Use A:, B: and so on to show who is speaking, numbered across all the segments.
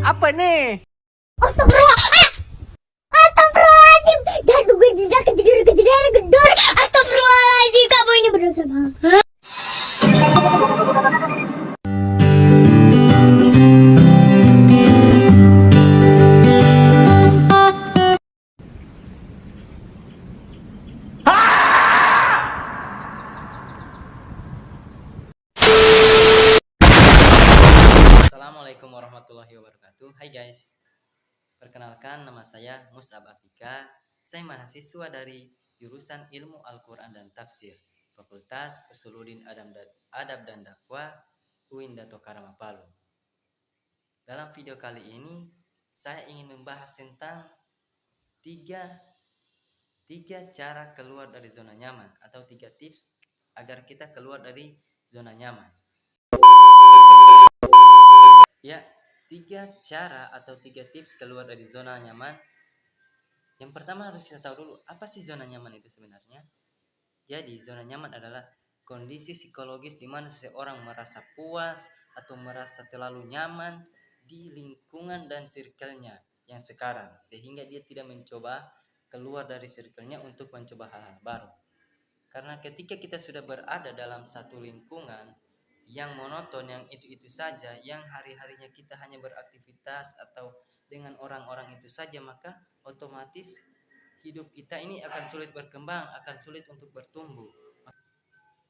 A: Apa nih?
B: Astagfirullah. Astagfirullahaladzim. Dan gue tidak kejadian gedor. Astagfirullahaladzim. Kamu ini berdosa banget.
C: Assalamualaikum warahmatullahi wabarakatuh. Hai guys, perkenalkan nama saya Mus'ab Afika. Saya mahasiswa dari jurusan Ilmu Al-Quran dan Tafsir, Fakultas Usuluddin Adab dan Dakwah, UIN Dato Karama Palu. Dalam video kali ini saya ingin membahas tentang tiga cara keluar dari zona nyaman atau 3 tips agar kita keluar dari zona nyaman. Ya, 3 cara atau 3 tips keluar dari zona nyaman. Yang pertama harus kita tahu dulu, apa sih zona nyaman itu sebenarnya? Jadi, zona nyaman adalah kondisi psikologis di mana seseorang merasa puas atau merasa terlalu nyaman di lingkungan dan circle-nya yang sekarang, sehingga dia tidak mencoba keluar dari circle-nya untuk mencoba hal-hal baru. Karena ketika kita sudah berada dalam satu lingkungan yang monoton, yang itu-itu saja, yang hari-harinya kita hanya beraktivitas atau dengan orang-orang itu saja, maka otomatis hidup kita ini akan sulit berkembang, akan sulit untuk bertumbuh.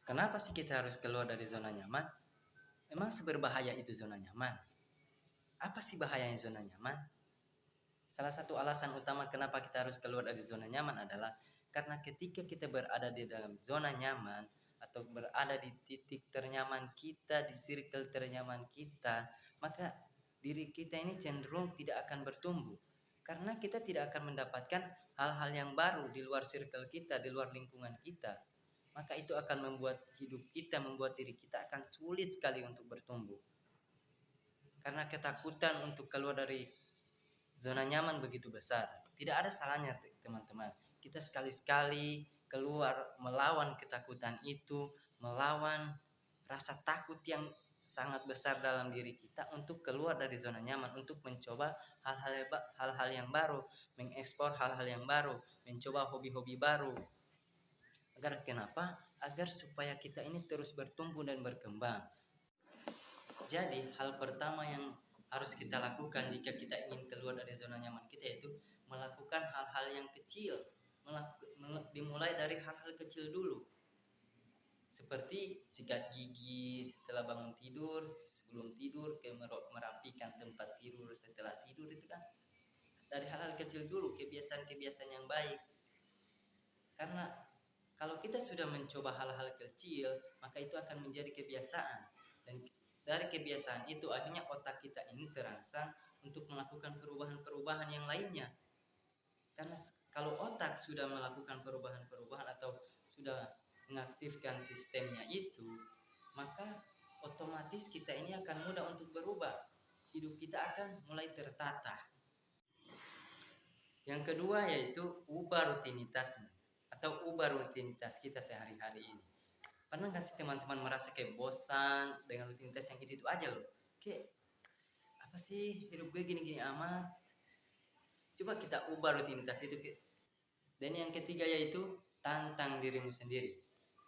C: Kenapa sih kita harus keluar dari zona nyaman? Memang seberbahaya itu zona nyaman? Apa sih bahayanya zona nyaman? Salah satu alasan utama kenapa kita harus keluar dari zona nyaman adalah karena ketika kita berada di dalam zona nyaman atau berada di titik ternyaman kita, di circle ternyaman kita, maka diri kita ini cenderung tidak akan bertumbuh. Karena kita tidak akan mendapatkan hal-hal yang baru di luar circle kita, di luar lingkungan kita. Maka itu akan membuat hidup kita, membuat diri kita akan sulit sekali untuk bertumbuh. Karena ketakutan untuk keluar dari zona nyaman begitu besar. Tidak ada salahnya teman-teman, kita sekali-sekali keluar melawan ketakutan itu, melawan rasa takut yang sangat besar dalam diri kita untuk keluar dari zona nyaman, untuk mencoba hal-hal yang baru, mengekspor hal-hal yang baru, mencoba hobi-hobi baru. Agar kenapa? Agar supaya kita ini terus bertumbuh dan berkembang. Jadi hal pertama yang harus kita lakukan jika kita ingin keluar dari zona nyaman kita yaitu melakukan hal-hal yang kecil. Dimulai dari hal-hal kecil dulu, seperti sikat gigi setelah bangun tidur, sebelum tidur, merapikan tempat tidur setelah tidur. Itu kan dari hal-hal kecil dulu, kebiasaan-kebiasaan yang baik. Karena kalau kita sudah mencoba hal-hal kecil, maka itu akan menjadi kebiasaan, dan dari kebiasaan itu akhirnya otak kita ini terangsang untuk melakukan perubahan-perubahan yang lainnya. Karena kalau otak sudah melakukan perubahan-perubahan atau sudah mengaktifkan sistemnya itu, maka otomatis kita ini akan mudah untuk berubah. Hidup kita akan mulai tertata. Yang kedua yaitu ubah rutinitasmu atau ubah rutinitas kita sehari-hari ini. Pernah gak sih teman-teman merasa kayak bosan dengan rutinitas yang itu aja loh? Kayak apa sih hidup gue gini-gini amat? Coba kita ubah rutinitas itu. Dan yang ketiga yaitu tantang dirimu sendiri.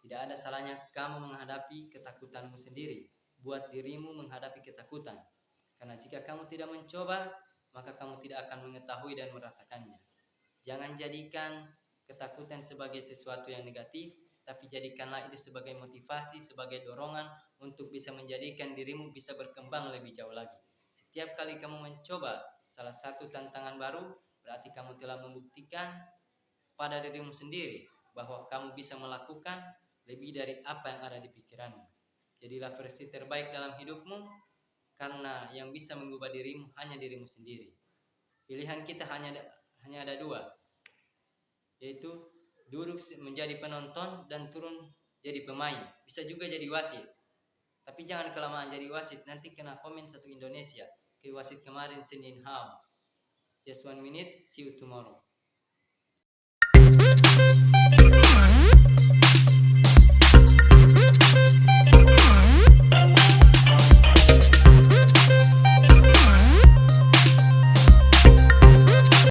C: Tidak ada salahnya kamu menghadapi ketakutanmu sendiri. Buat dirimu menghadapi ketakutan. Karena jika kamu tidak mencoba, maka kamu tidak akan mengetahui dan merasakannya. Jangan jadikan ketakutan sebagai sesuatu yang negatif, tapi jadikanlah itu sebagai motivasi, sebagai dorongan untuk bisa menjadikan dirimu bisa berkembang lebih jauh lagi. Setiap kali kamu mencoba salah satu tantangan baru, berarti kamu telah membuktikan pada dirimu sendiri bahwa kamu bisa melakukan lebih dari apa yang ada di pikiranmu. Jadilah versi terbaik dalam hidupmu, karena yang bisa mengubah dirimu hanya dirimu sendiri. Pilihan kita hanya ada 2, yaitu duduk menjadi penonton dan turun jadi pemain. Bisa juga jadi wasit, tapi jangan kelamaan jadi wasit, nanti kena komen satu Indonesia. Kayak wasit kemarin Senin Ham. Just 1 minute, see you tomorrow.